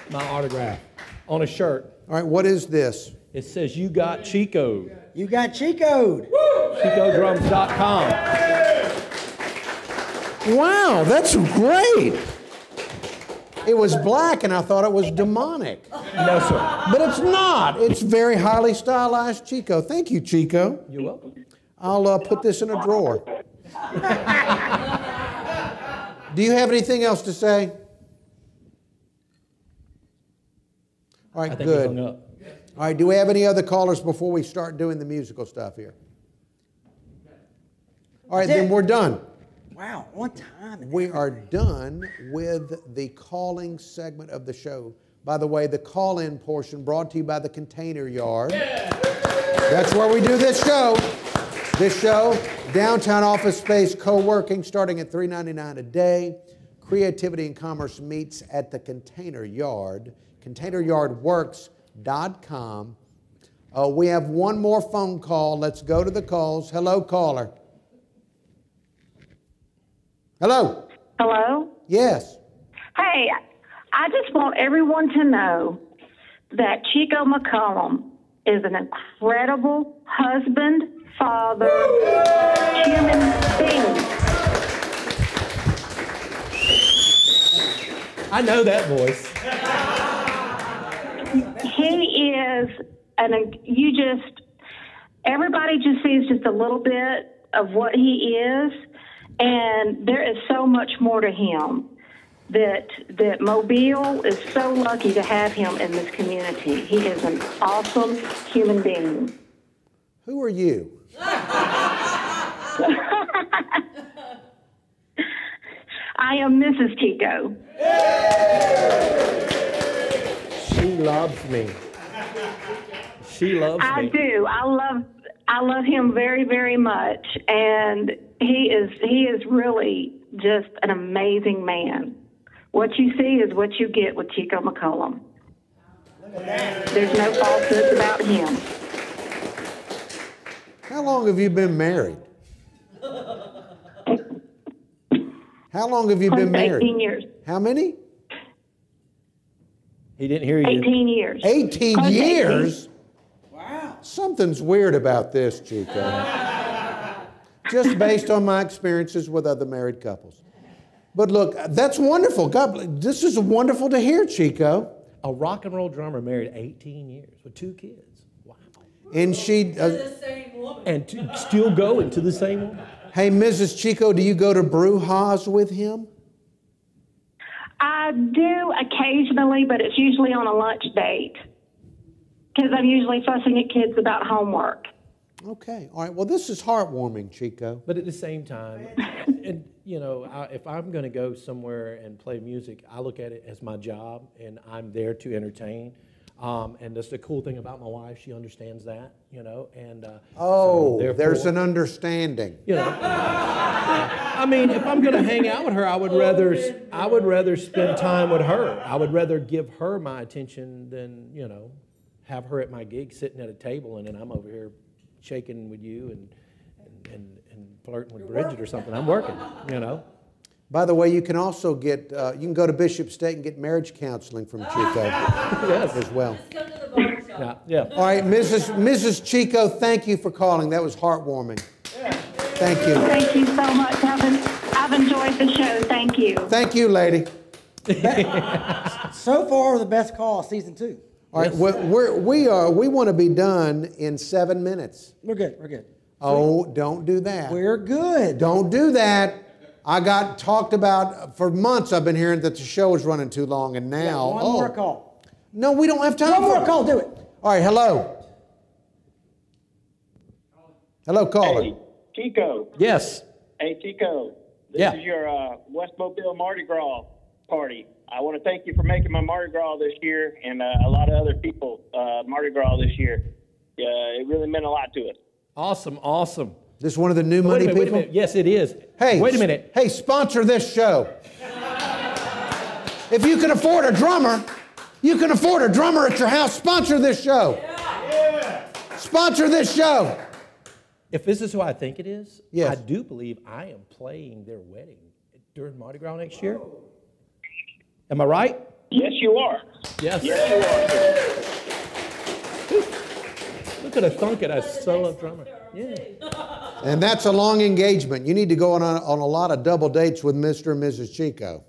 My autograph on a shirt. All right, what is this? It says, "You got Chico." You got Chico'd. ChicoDrums.com. Wow, that's great. It was black and I thought it was demonic. No, sir. But it's not. It's very highly stylized Chico. Thank you, Chico. You're welcome. I'll put this in a drawer. Do you have anything else to say? All right, I think he good. hung up. All right, do we have any other callers before we start doing the musical stuff here? All right, then we're done. Wow, on time. We are done with the calling segment of the show. By the way, the call-in portion brought to you by the Container Yard. That's where we do this show. This show, downtown office space, co-working, starting at $3.99 a day. Creativity and commerce meets at the Container Yard. ContainerYardWorks.com. We have one more phone call. Let's go to the calls. Hello, caller. Hello. Hello? Yes. Hey, I just want everyone to know that Chico McCollum is an incredible husband, father, human being. I know that voice. He is, everybody just sees just a little bit of what he is, and there is so much more to him that Mobile is so lucky to have him in this community. He is an awesome human being. Who are you? Well, I am Mrs. Chico. She loves me. She loves me. I do. I love him very, very much, and he is really just an amazing man. What you see is what you get with Chico McCollum. There's no falsehoods about him. How long have you been married? How long have you been married? 18 years. How many? He didn't hear you. 18 years. 18 Close to 18. years? Wow. Something's weird about this, Chico. Just based on my experiences with other married couples. But look, that's wonderful. God, this is wonderful to hear, Chico. A rock and roll drummer married 18 years with 2 kids. Wow. And she... The same woman. And still going to the same woman. Hey, Mrs. Chico, do you go to Brujas with him? I do occasionally, but it's usually on a lunch date because I'm usually fussing at kids about homework. Okay. All right. Well, this is heartwarming, Chico. But at the same time, and you know, if I'm going to go somewhere and play music, I look at it as my job, and I'm there to entertain. And that's the cool thing about my wife; she understands that, you know. And Oh, so there's an understanding. You know, I mean, if I'm going to hang out with her, I would rather spend time with her. I would rather give her my attention than, you know, have her at my gig sitting at a table and then I'm over here shaking with you and flirting with Bridget or something. I'm working, you know. By the way, you can also get, you can go to Bishop State and get marriage counseling from Chico as well. Let's go to the barbershop. Yeah. All right, Mrs. Chico, thank you for calling. That was heartwarming. Thank you. Thank you so much. I've enjoyed the show. Thank you. Thank you, lady. So far, the best call of season 2. All right, we want to be done in 7 minutes. We're good. We're good. Oh, don't do that. We're good. Don't do that. I got talked about for months. I've been hearing that the show is running too long, and now One more call. No, we don't have time. One more call. Do it. All right, hello. Hello, caller. Hey, Chico. Yes. Hey, Chico. This Yeah. is your West Mobile Mardi Gras party. I want to thank you for making my Mardi Gras this year and a lot of other people Mardi Gras this year. It really meant a lot to us. Awesome. Awesome. This is one of the new money Wait a people? minute. Yes, it is. Hey, wait a minute. Hey, sponsor this show. If you can afford a drummer, you can afford a drummer at your house. Sponsor this show. Yeah. Sponsor this show. If this is who I think it is, Yes. I do believe I am playing their wedding during Mardi Gras next year. Am I right? Yes, you are. Yes. Yes, you are, sir. Look at a thunk at a solo drummer. Yeah. And that's a long engagement. You need to go on a lot of double dates with Mr. and Mrs. Chico.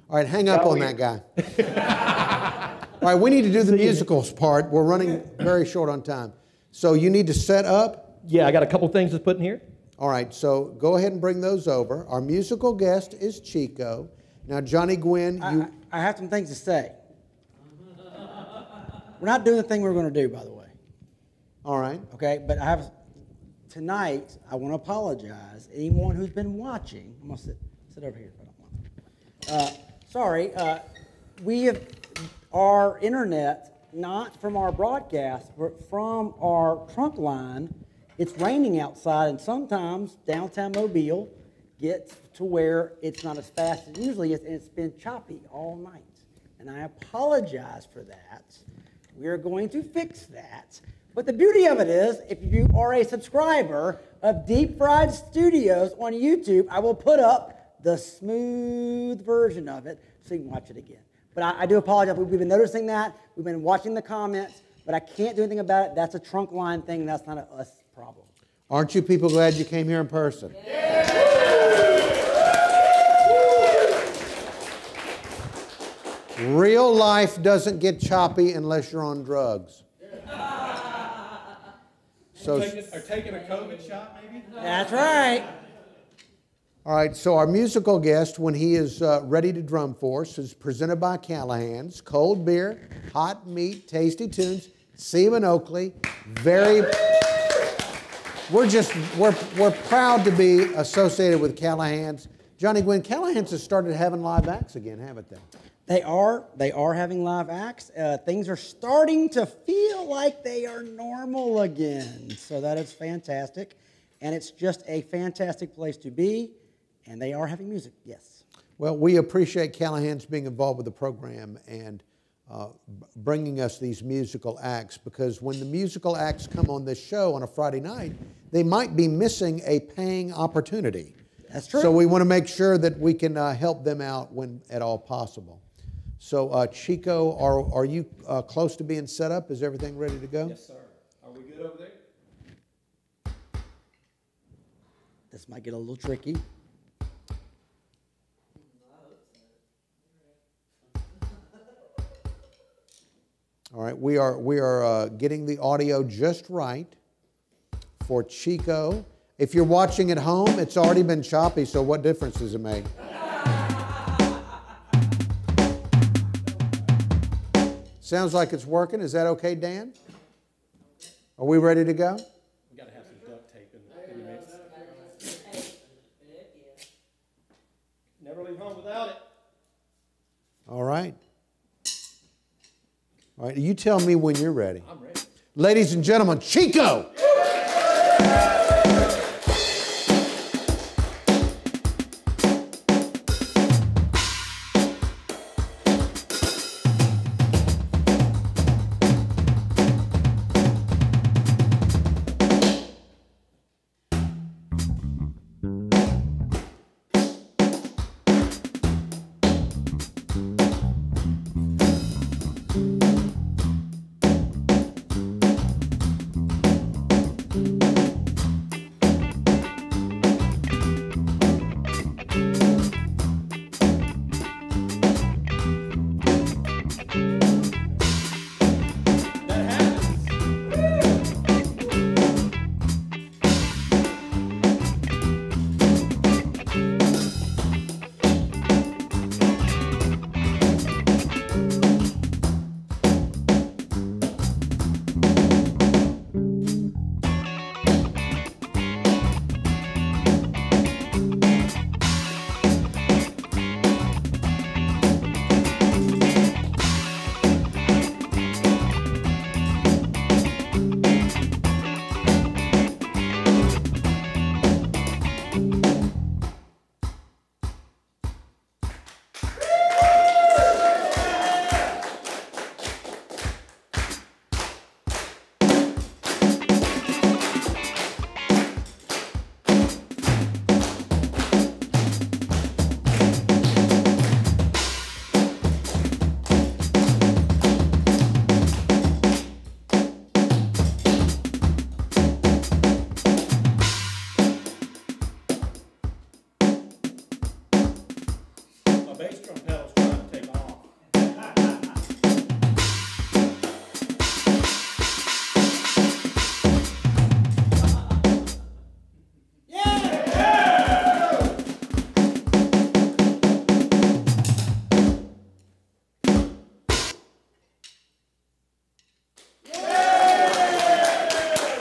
All right, hang up on that guy. All right, we need to do the musicals part. We're running very short on time. So you need to set up. Yeah, I got a couple things to put in here. All right, so go ahead and bring those over. Our musical guest is Chico. Now, Johnny Gwynn, I have some things to say. We're not doing the thing we're going to do, by the way. All right. Okay, but tonight, I want to apologize. Anyone who's been watching, I'm going to sit over here if I don't want. Sorry, we have our internet, not from our broadcast, but from our trunk line. It's raining outside, and sometimes downtown Mobile gets to where it's not as fast as it usually is, and it's been choppy all night. And I apologize for that. We are going to fix that. But the beauty of it is, if you are a subscriber of Deep Fried Studios on YouTube, I will put up the smooth version of it so you can watch it again. But I do apologize. We've been noticing that. We've been watching the comments, but I can't do anything about it. That's a trunk line thing. That's not a us problem. Aren't you people glad you came here in person? Real life doesn't get choppy unless you're on drugs. So, taking a COVID shot, maybe? That's right. all right, so our musical guest, when he is ready to drum for us, is presented by Callahan's. Cold beer, hot meat, tasty tunes, Seaman Oakley. we're proud to be associated with Callahan's. Johnny Gwynn, Callahan's has started having live acts again, haven't they? They are having live acts. Things are starting to feel like they are normal again. So that is fantastic. And it's just a fantastic place to be. And they are having music, yes. Well, we appreciate Callahan's being involved with the program and bringing us these musical acts, because when the musical acts come on this show on a Friday night, they might be missing a paying opportunity. That's true. So we want to make sure that we can help them out when at all possible. So Chico, are you close to being set up? Is everything ready to go? Yes, sir. Are we good over there? This might get a little tricky. All right, we are getting the audio just right for Chico. If you're watching at home, it's already been choppy, so what difference does it make? Sounds like it's working. Is that okay, Dan? Are we ready to go? We got to have some duct tape in the mix. Never leave home without it. All right. All right, you tell me when you're ready. I'm ready. Ladies and gentlemen, Chico!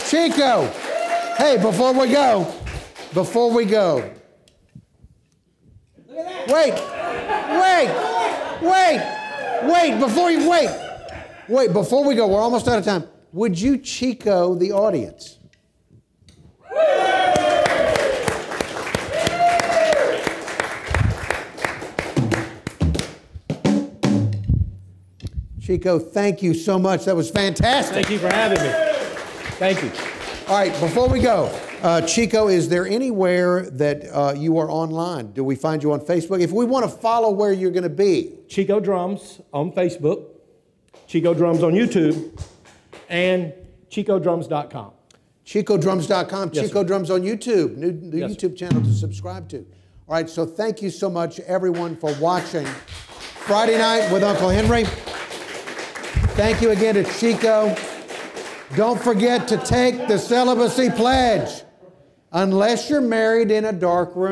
Chico, hey, before we go, wait, before we go, we're almost out of time. Would you Chico the audience? Chico, thank you so much. That was fantastic. Thank you for having me. Thank you. All right, before we go, Chico, is there anywhere that you are online? Do we find you on Facebook? If we want to follow where you're going to be. Chico Drums on Facebook, Chico Drums on YouTube, and ChicoDrums.com. ChicoDrums.com, Yes, Chico sir. Drums on YouTube, new Yes, YouTube channel to subscribe to. All right, so thank you so much, everyone, for watching Friday Night with Uncle Henry. Thank you again to Chico. Don't forget to take the Celibacy Pledge. Unless you're married in a dark room.